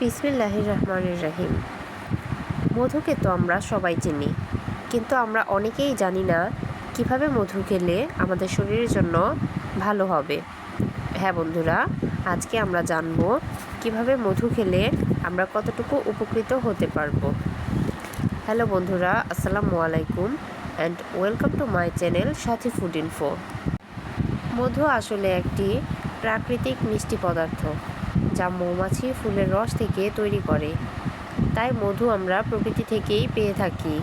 বিসমিল্লাহির রহমানির রহিম। মধুকে তো আমরা সবাই চিনি, কিন্তু আমরা অনেকেই জানি না কিভাবে মধু খেলে আমাদের শরীরের জন্য ভালো হবে। হ্যাঁ বন্ধুরা, আজকে আমরা জানব কিভাবে মধু খেলে আমরা কতটুকু উপকৃত হতে পারবো। হ্যালো বন্ধুরা, আসসালামু আলাইকুম and welcome to my channel Sathi food info. মধু আসলে একটি প্রাকৃতিক মিষ্টি পদার্থ যা মৌমাছি ফুলের রস থেকে তৈরি করে। তাই মধু আমরা প্রকৃতি থেকেই পেয়ে থাকি।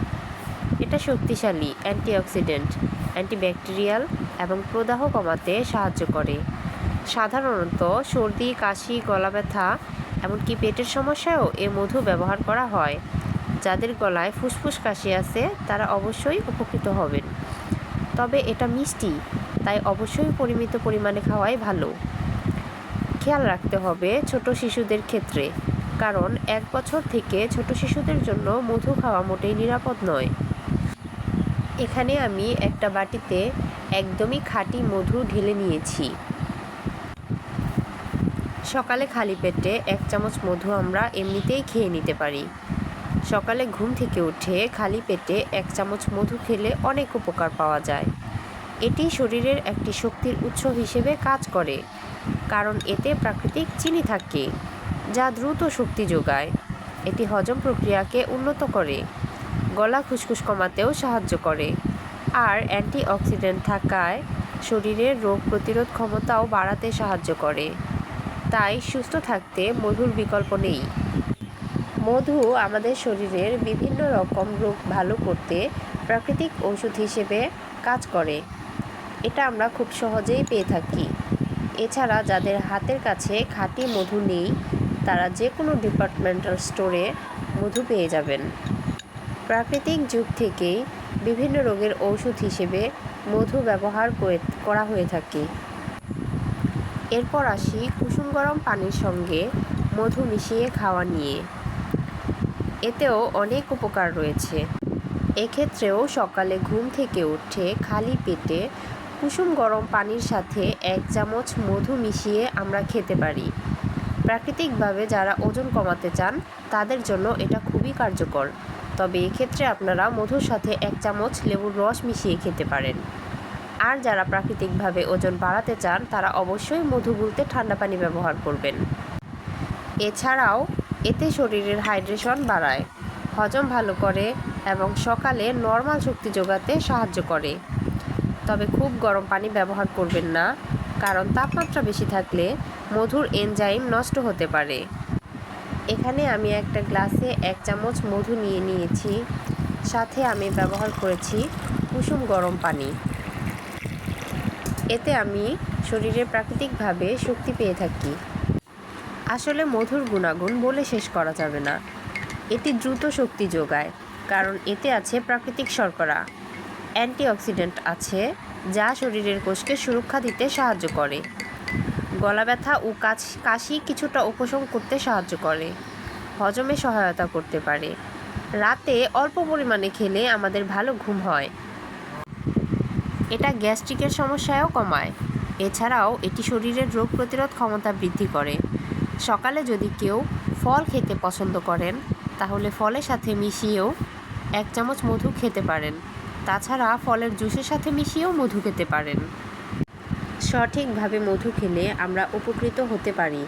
এটা শক্তিশালী অ্যান্টিঅক্সিডেন্ট, অ্যান্টিব্যাকটেরিয়াল এবং প্রদাহ কমাতে সাহায্য করে। সাধারণত সর্দি, কাশি, গলা ব্যথা এমনকি পেটের সমস্যায়ও এ মধু ব্যবহার করা হয়। যাদের গলায় ফুসফুস কাশি আছে তারা অবশ্যই উপকৃত হবেন। তবে এটা মিষ্টি, তাই অবশ্যই পরিমিত পরিমাণে খাওয়াই ভালো। খেয়াল রাখতে হবে ছোট শিশুদের ক্ষেত্রে, কারণ 1 বছর থেকে ছোট শিশুদের জন্য মধু খাওয়া মোটেই নিরাপদ নয়। এখানে আমি একটা বাটিতে একদমই খাঁটি মধু ঢেলে নিয়েছি। সকালে খালি পেটে 1 চামচ মধু আমরা এমনিতেই খেয়ে নিতে পারি। সকালে ঘুম থেকে উঠে খালি পেটে 1 চামচ মধু খেলে অনেক উপকার পাওয়া যায়। এটি শরীরের একটি শক্তির উৎস হিসেবে কাজ করে, কারণ এতে প্রাকৃতিক চিনি থাকে যা দ্রুত শক্তি যোগায়। এটি হজম প্রক্রিয়াকে উন্নত করে, গলা খুসখুস কমাতেও সাহায্য করে, আর অ্যান্টিঅক্সিডেন্ট থাকায় শরীরের রোগ প্রতিরোধ ক্ষমতাও বাড়াতে সাহায্য করে। তাই সুস্থ থাকতে মধুর বিকল্প নেই। মধু আমাদের শরীরের বিভিন্ন রকম রোগ ভালো করতে প্রাকৃতিক ওষুধ হিসেবে কাজ করে। এটা আমরা খুব সহজেই পেয়ে থাকি। এছাড়া যাদের হাতের কাছে খাঁটি মধু নেই, তারা যে কোনো ডিপার্টমেন্টাল স্টোরে মধু পেয়ে যাবেন। প্রাকৃতিক যুগ থেকেই বিভিন্ন রোগের ঔষধ হিসেবে মধু ব্যবহার করা হয়ে থাকে। এরপর আসি কুসুম গরম পানির সঙ্গে মধু মিশিয়ে খাওয়া নিয়ে। এতেও অনেক উপকার রয়েছে। এক্ষেত্রেও সকালে ঘুম থেকে উঠে খালি পেটে কুসুম গরম পানির সাথে 1 চামচ মধু মিশিয়ে আমরা খেতে পারি। প্রাকৃতিকভাবে যারা ওজন কমাতে চান তাদের জন্য এটা খুবই কার্যকর। তবে এক্ষেত্রে আপনারা মধুর সাথে 1 চামচ লেবুর রস মিশিয়ে খেতে পারেন। আর যারা প্রাকৃতিকভাবে ওজন বাড়াতে চান তারা অবশ্যই মধু গুলতে ঠান্ডা পানি ব্যবহার করবেন। এছাড়াও এতে শরীরের হাইড্রেশন বাড়ায়, হজম ভালো করে এবং সকালে নরমাল শক্তি যোগাতে সাহায্য করে। তবে খুব গরম পানি ব্যবহার করবেন না, কারণ তাপমাত্রা বেশি থাকলে মধুর এনজাইম নষ্ট হতে পারে। এখানে আমি একটা গ্লাসে 1 চামচ মধু নিয়ে নিয়েছি, সাথে আমি ব্যবহার করেছি কুসুম গরম পানি। এতে আমি শরীরে প্রাকৃতিকভাবে শক্তি পেয়ে থাকি। আসলে মধুর গুণাগুণ বলে শেষ করা যাবে না। এটি দ্রুত শক্তি যোগায়, কারণ এতে আছে প্রাকৃতিক শর্করা। অ্যান্টিঅক্সিডেন্ট আছে যা শরীরের কোষকে সুরক্ষা দিতে সাহায্য করে। গলা ব্যথা ও কাশি কিছুটা উপশম করতে সাহায্য করে। হজমে সহায়তা করতে পারে। রাতে অল্প পরিমাণে খেলে আমাদের ভালো ঘুম হয়। এটা গ্যাস্ট্রিকের সমস্যাও কমায়। এছাড়াও এটি শরীরের রোগ প্রতিরোধ ক্ষমতা বৃদ্ধি করে। সকালে যদি কেউ ফল খেতে পছন্দ করেন তাহলে ফলের সাথে মিশিয়েও 1 চামচ মধু খেতে পারেন। তাছাড়া ফলের জুসের সাথে মিশিয়েও মধু খেতে পারেন। সঠিকভাবে মধু খেলে আমরা উপকৃত হতে পারি,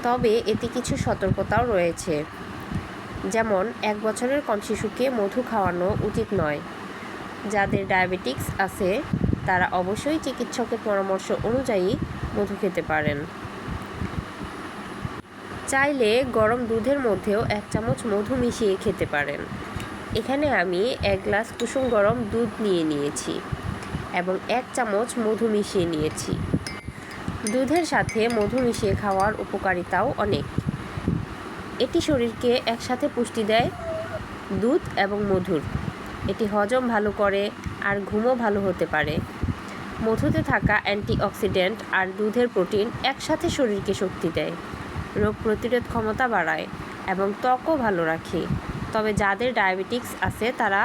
তবে এতে কিছু সতর্কতাও রয়েছে। যেমন 1 বছরের কম শিশুকে মধু খাওয়ানো উচিত নয়। যাদের ডায়াবেটিক্স আছে তারা অবশ্যই চিকিৎসকের পরামর্শ অনুযায়ী মধু খেতে পারেন। চাইলে গরম দুধের মধ্যেও 1 চামচ মধু মিশিয়ে খেতে পারেন। এখানে আমি 1 গ্লাস কুসুম গরম দুধ নিয়ে নিয়েছি এবং 1 চামচ মধু মিশিয়ে নিয়েছি। দুধের সাথে মধু মিশিয়ে খাওয়ার উপকারিতাও অনেক। এটি শরীরকে একসাথে পুষ্টি দেয়, দুধ এবং মধুর। এটি হজম ভালো করে আর ঘুমও ভালো হতে পারে। মধুতে থাকা অ্যান্টিঅক্সিডেন্ট আর দুধের প্রোটিন একসাথে শরীরকে শক্তি দেয়, রোগ প্রতিরোধ ক্ষমতা বাড়ায় এবং ত্বকও ভালো রাখে। তবে যাদের ডায়াবেটিক্স আছে তারা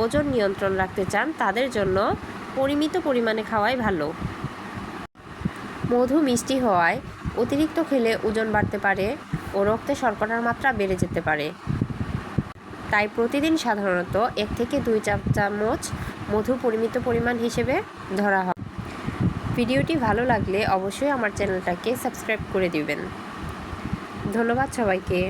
ওজন নিয়ন্ত্রণ রাখতে চান তাদের জন্য পরিমিত পরিমাণে খাওয়াই ভালো। মধু মিষ্টি হওয়ায় অতিরিক্ত খেলে ওজন বাড়তে পারে ও রক্তে শর্করার মাত্রা বেড়ে যেতে পারে। তাই প্রতিদিন সাধারণত 1 থেকে 2 চামচ মধু পরিমিত পরিমাণ হিসেবে ধরা হয়। ভিডিওটি ভালো লাগলে অবশ্যই আমার চ্যানেলটাকে সাবস্ক্রাইব করে দিবেন। ধন্যবাদ সবাইকে।